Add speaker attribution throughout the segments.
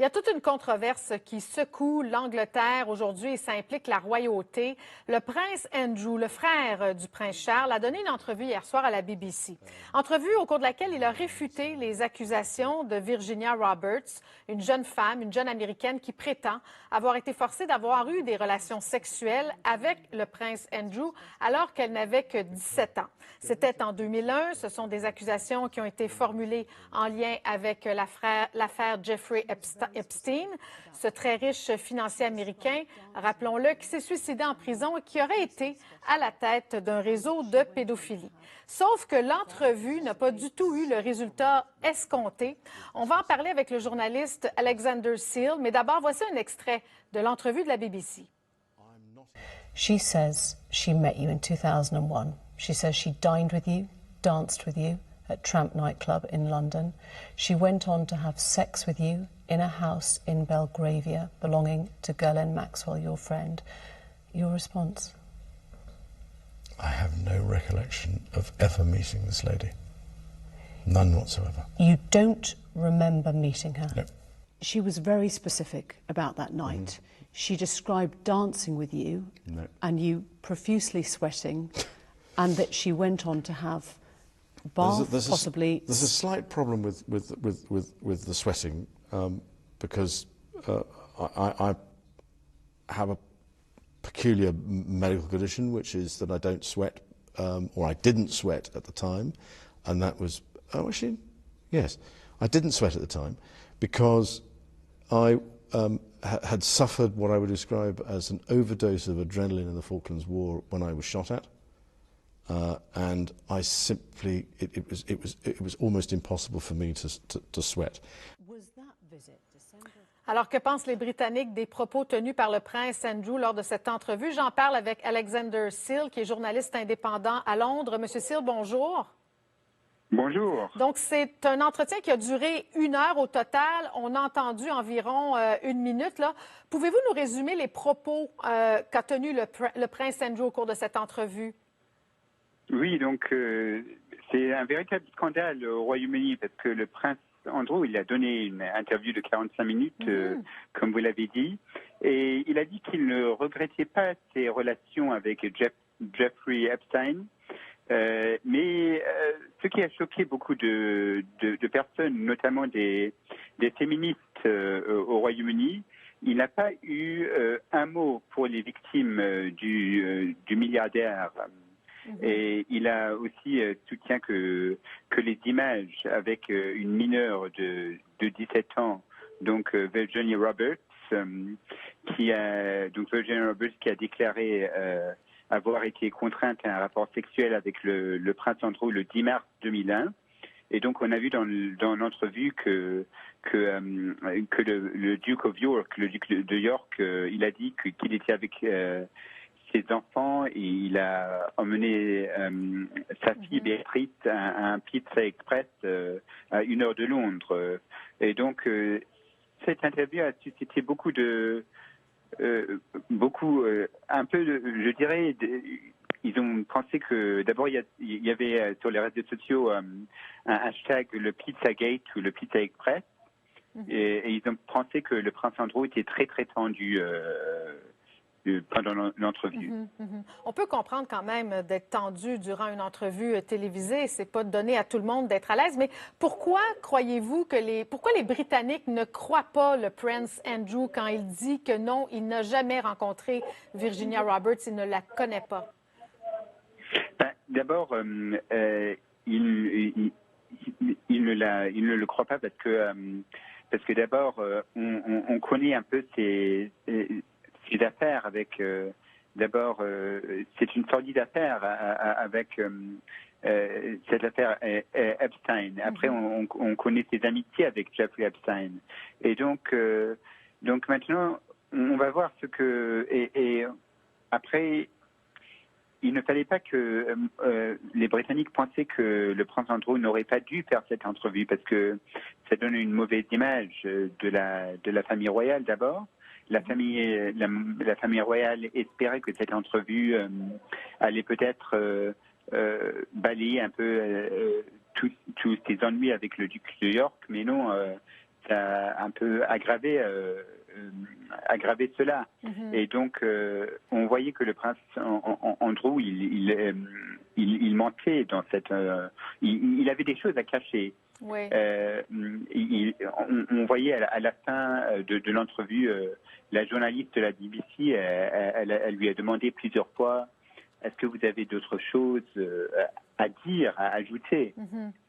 Speaker 1: Il y a toute une controverse qui secoue l'Angleterre aujourd'hui et ça implique la royauté. Le prince Andrew, le frère du prince Charles, a donné une entrevue hier soir à la BBC. Entrevue au cours de laquelle il a réfuté les accusations de Virginia Roberts, une jeune femme, une jeune Américaine qui prétend avoir été forcée d'avoir eu des relations sexuelles avec le prince Andrew alors qu'elle n'avait que 17 ans. C'était en 2001. Ce sont des accusations qui ont été formulées en lien avec l'affaire Jeffrey Epstein, ce très riche financier américain, rappelons-le, qui s'est suicidé en prison et qui aurait été à la tête d'un réseau de pédophilie. Sauf que l'entrevue n'a pas du tout eu le résultat escompté. On va en parler avec le journaliste Alexander Seal, mais d'abord, voici un extrait de l'entrevue de la BBC.
Speaker 2: She says she met you in 2001. She says she dined with you, danced with you at Tramp nightclub in London. She went on to have sex with you in a house in Belgravia belonging to Ghislaine Maxwell, your friend. Your response?
Speaker 3: I have no recollection of ever meeting this lady. None whatsoever.
Speaker 2: You don't remember meeting her?
Speaker 3: No.
Speaker 2: She was very specific about that night. She described dancing with you and you profusely sweating and that she went on to have bath, possibly...
Speaker 3: There's a slight problem with the sweating because I have a peculiar medical condition, which is that I don't sweat, or I didn't sweat at the time, and that was... Oh, actually, yes. I didn't sweat at the time because I had suffered what I would describe as an overdose of adrenaline in the Falklands War when I was shot at. And I simply, it was almost impossible for me to sweat.
Speaker 1: Alors, que pensent les Britanniques des propos tenus par le prince Andrew lors de cette entrevue? J'en parle avec Alexander Seal, qui est journaliste indépendant à Londres. Monsieur Seal, bonjour.
Speaker 4: Bonjour.
Speaker 1: Donc, c'est un entretien qui a duré 1 heure au total. On a entendu environ 1 minute, là. Pouvez-vous nous résumer les propos qu'a tenus le prince Andrew au cours de cette entrevue?
Speaker 4: Oui, donc c'est un véritable scandale au Royaume-Uni parce que le prince Andrew, il a donné une interview de 45 minutes, comme vous l'avez dit, et il a dit qu'il ne regrettait pas ses relations avec Jeffrey Epstein, mais ce qui a choqué beaucoup de personnes, notamment des féministes au Royaume-Uni, il n'a pas eu un mot pour les victimes du milliardaire. Et il a aussi soutient que les images avec une mineure de 17 ans, donc Virginia Roberts, qui a déclaré avoir été contrainte à un rapport sexuel avec le prince Andrew le 10 mars 2001. Et donc on a vu dans l'entrevue que le Duke of York, le duc de York, il a dit qu'il était avec ses enfants et il a emmené sa fille Béatrice à un Pizza Express à 1 heure de Londres. Et donc cette interview a suscité un peu, je dirais, ils ont pensé que d'abord il y avait sur les réseaux sociaux un hashtag le Pizzagate ou le Pizza Express et ils ont pensé que le prince Andrew était très très tendu pendant l'entrevue.
Speaker 1: On peut comprendre quand même d'être tendu durant une entrevue télévisée. C'est pas donné à tout le monde d'être à l'aise. Mais pourquoi croyez-vous pourquoi les Britanniques ne croient pas le prince Andrew quand il dit que non, il n'a jamais rencontré Virginia Roberts, il ne la connaît pas?
Speaker 4: D'abord, il ne le croit pas parce que d'abord, on connaît un peu ses affaires avec d'abord c'est une sordide affaire avec cette affaire Epstein. Après on connaît ses amitiés avec Jeffrey Epstein et donc maintenant on va voir ce que et après il ne fallait pas que les Britanniques pensaient que le prince Andrew n'aurait pas dû faire cette entrevue parce que ça donne une mauvaise image de la famille royale d'abord. La famille royale espérait que cette entrevue allait peut-être balayer un peu tous ces ennuis avec le duc de York, mais non, a un peu aggravé cela. Et donc, on voyait que le prince Andrew, il mentait dans cette... il avait des choses à cacher.
Speaker 1: Oui.
Speaker 4: On voyait à la fin de l'entrevue, la journaliste de la BBC, elle lui a demandé plusieurs fois, est-ce que vous avez d'autres choses à dire, à ajouter?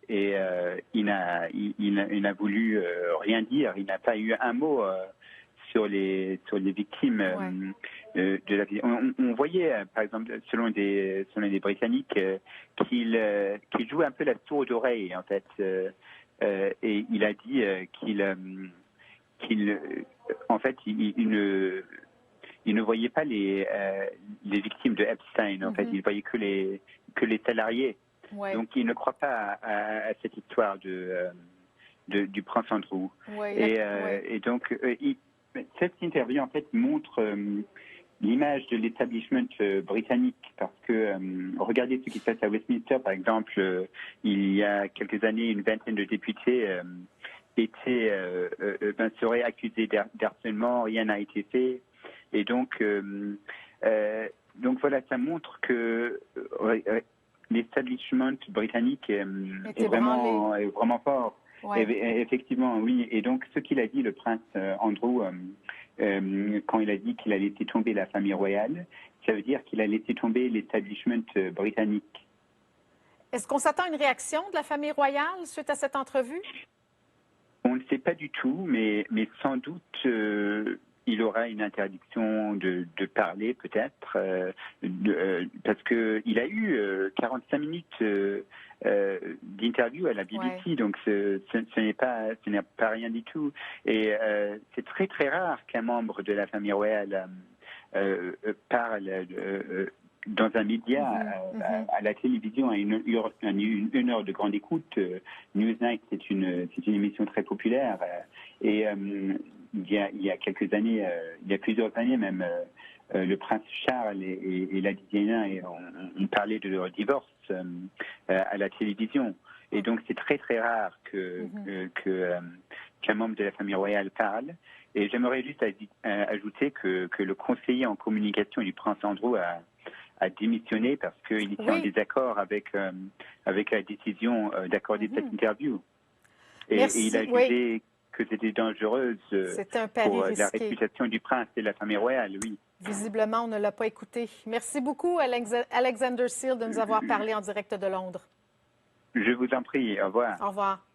Speaker 4: Et il n'a voulu rien dire. Il n'a pas eu un mot sur les victimes de la vie. On voyait, par exemple, selon des Britanniques, qu'il jouait un peu la sourde oreille, en fait. Et il a dit en fait, il ne voyait pas les victimes de Epstein. En fait, il voyait que les salariés.
Speaker 1: Ouais.
Speaker 4: Donc, il ne croit pas à cette histoire du prince Andrew.
Speaker 1: Ouais,
Speaker 4: et donc, cette interview, en fait, montre l'image de l'établissement britannique, parce que regardez ce qui se passe à Westminster, par exemple. Il y a quelques années, une vingtaine de députés seraient accusés d'harcèlement, rien n'a été fait. Et donc voilà, ça montre que l'establishment britannique est vraiment fort.
Speaker 1: Ouais.
Speaker 4: Et, effectivement, oui. Et donc, ce qu'il a dit, le prince Andrew, quand il a dit qu'il a laissé tomber la famille royale, ça veut dire qu'il a laissé tomber l'establishment britannique.
Speaker 1: Est-ce qu'on s'attend à une réaction de la famille royale suite à cette entrevue?
Speaker 4: On ne sait pas du tout, mais sans doute il aura une interdiction de parler, peut-être, parce qu'il a eu 45 minutes d'interview à la BBC, donc ce n'est pas rien du tout. Et c'est très très rare qu'un membre de la famille royale parle dans un média, à la télévision, à une heure de grande écoute. Newsnight, c'est une émission très populaire. Et il y a quelques années, il y a plusieurs années même, le prince Charles et la Diana ont parlé de leur divorce à la télévision. Et donc, c'est très très rare qu'un membre de la famille royale parle. Et j'aimerais juste ajouter que le conseiller en communication du prince Andrew a démissionné parce qu'il était en désaccord avec la décision d'accorder cette interview. Et il a jugé que c'était dangereuse pour la réputation du prince et de la famille royale, oui.
Speaker 1: Visiblement, on ne l'a pas écouté. Merci beaucoup, Alexander Seal, de nous avoir parlé en direct de Londres.
Speaker 4: Je vous en prie. Au revoir.
Speaker 1: Au revoir.